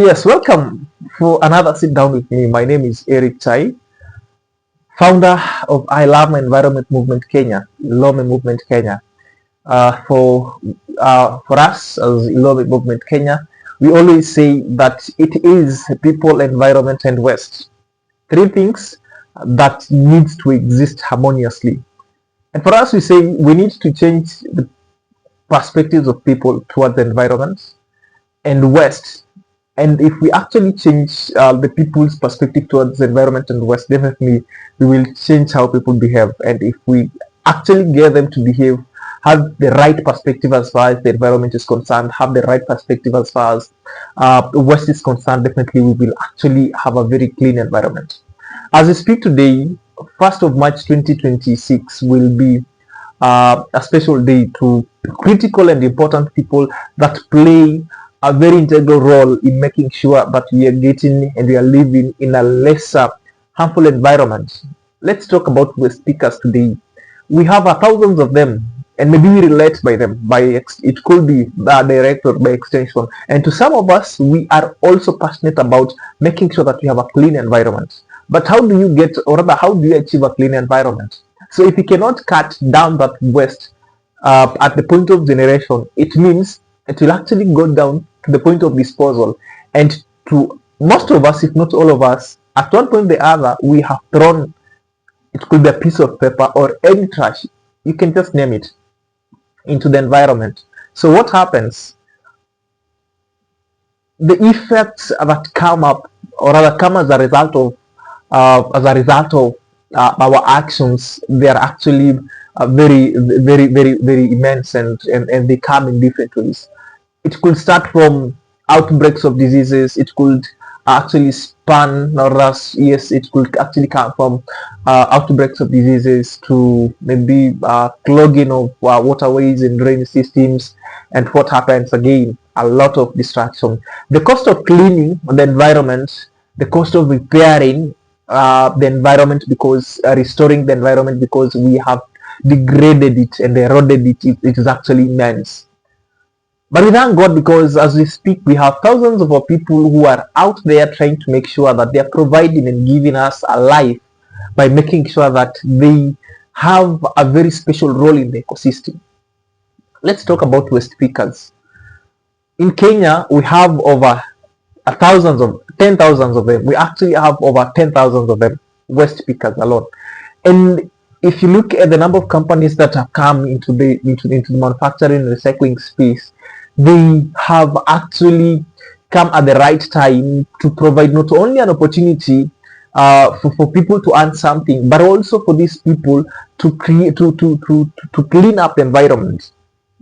Yes, welcome for another sit down with me. My name is Eric Chai, founder of ILOME Environment Movement Kenya, ILOME Movement Kenya. For us as ILOME Movement Kenya, we always say that it is people, environment, and West. Three things that needs to exist harmoniously. And for us, we say we need to change the perspectives of people towards the environment and West. And if we actually change the people's perspective towards the environment and West, definitely we will change how people behave. And if we actually get them to behave, have the right perspective as far as the environment is concerned, have the right perspective as far as the West is concerned, definitely we will actually have a very clean environment. As we speak today, 1st of March 2026 will be a special day to critical and important people that play a very integral role in making sure that we are getting and we are living in a lesser harmful environment. Let's talk about the speakers today. We have thousands of them, and maybe we relate by them. It could be direct or by extension. And to some of us, we are also passionate about making sure that we have a clean environment. But how do you get, or rather, how do you achieve a clean environment? So if you cannot cut down that waste at the point of generation, it means it will actually go down to the point of disposal. And to most of us, if not all of us, at one point or the other, we have thrown, it could be a piece of paper or any trash, you can just name it, into the environment. So what happens? The effects that come up, or rather come as a result of our actions, they are actually very immense, and they come in different ways. It could start from outbreaks of diseases. It could actually span, or yes, it could actually come from outbreaks of diseases to maybe clogging of waterways and drainage systems. And what happens again? A lot of distraction. The cost of cleaning the environment, the cost of repairing the environment, because restoring the environment, because we have degraded it and eroded it is actually immense. But we thank God, because as we speak, we have thousands of our people who are out there trying to make sure that they are providing and giving us a life by making sure that they have a very special role in the ecosystem. Let's talk about waste pickers. In Kenya, we have over thousands of 10,000 of them. We actually have over 10,000 of them, waste pickers alone. And if you look at the number of companies that have come into the manufacturing and recycling space, they have actually come at the right time to provide not only an opportunity for people to earn something, but also for these people to create to clean up the environment.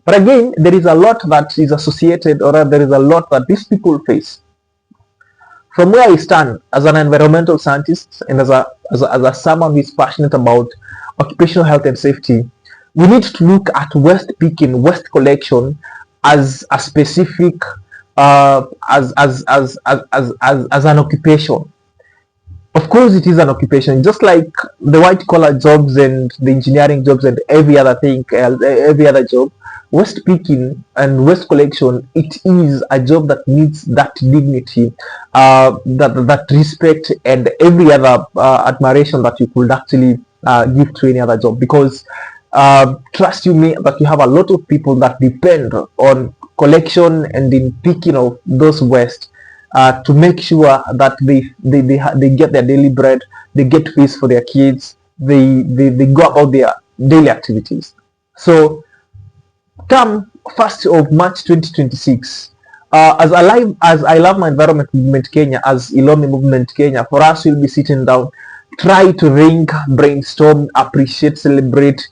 But again, there is a lot that is associated, or there is a lot that these people face. From where I stand as an environmental scientist and as someone who is passionate about occupational health and safety, we need to look at waste picking, waste collection as a specific as an occupation. Of course, it is an occupation, just like the white collar jobs and the engineering jobs and every other thing, every other job. Waste picking and waste collection, it is a job that needs that dignity, that respect, and every other admiration that you could actually give to any other job. Because trust you me, that you have a lot of people that depend on collection and in picking of those waste to make sure that they get their daily bread, they get fees for their kids, they go about their daily activities. So come 1st of March 2026, as I love my environment movement Kenya, as ILOME movement Kenya, for us we'll be sitting down, try to think, brainstorm, appreciate, celebrate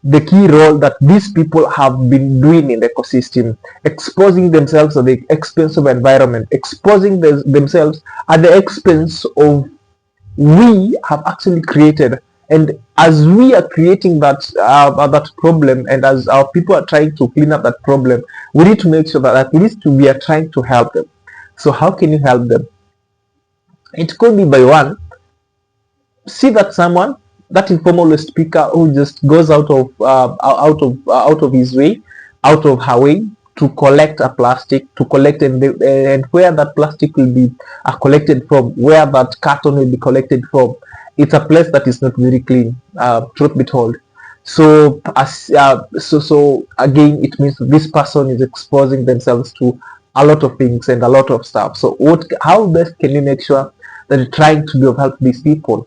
the key role that these people have been doing in the ecosystem, exposing themselves at the expense of environment, exposing themselves at the expense of we have actually created. And as we are creating that problem, and as our people are trying to clean up that problem, we need to make sure that at least we are trying to help them. So how can you help them? It could be by one, see that someone, that informal speaker who just goes out of his way, out of her way to collect a plastic, to collect and where that plastic will be collected from, where that carton will be collected from. It's a place that is not very clean, truth be told. So so again, it means this person is exposing themselves to a lot of things and a lot of stuff. So how best can you make sure that you're trying to be of help to these people?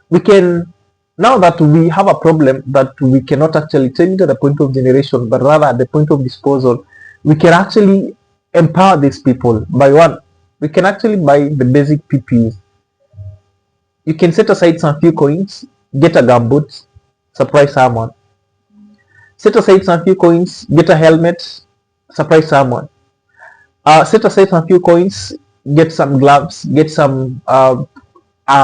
We can, now that we have a problem that we cannot actually change at the point of generation, but rather at the point of disposal, we can actually empower these people by one. We can actually buy the basic PPEs. You can set aside some few coins, get a gumboot, surprise someone. Set aside some few coins, get a helmet, surprise someone. Set aside some few coins, get some gloves, get some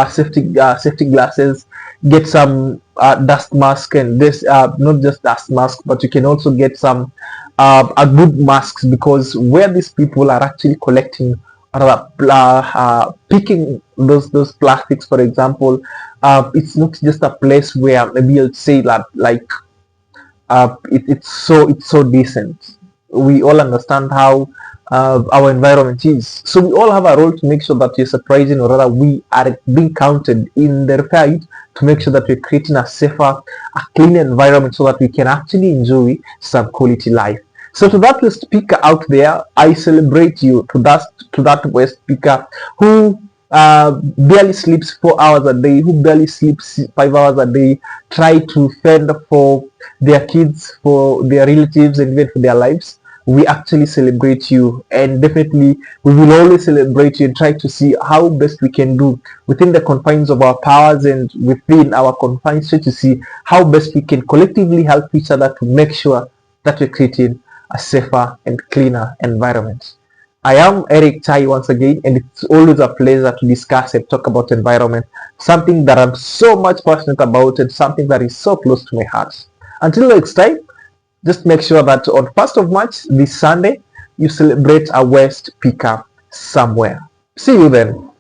safety glasses, get some dust mask, and this not just dust mask, but you can also get some a good masks, because where these people are actually collecting or picking those plastics, for example, it's not just a place where maybe you'll say that like it's so decent. We all understand how our environment is, so we all have a role to make sure that we're surprising, or rather we are being counted in the fight to make sure that we're creating a safer, a clean environment so that we can actually enjoy some quality life. So to that West speaker out there, I celebrate you. To that West speaker who barely sleeps 4 hours a day, who barely sleeps 5 hours a day, try to fend for their kids, for their relatives, and even for their lives. We actually celebrate you, and definitely we will always celebrate you and try to see how best we can do within the confines of our powers and within our confines, try to see how best we can collectively help each other to make sure that we're creating a safer and cleaner environment. I am Eric Tai once again, and it's always a pleasure to discuss and talk about environment, something that I'm so much passionate about and something that is so close to my heart. Until next time, just make sure that on 1st of March, this Sunday, you celebrate a West pickup somewhere. See you then.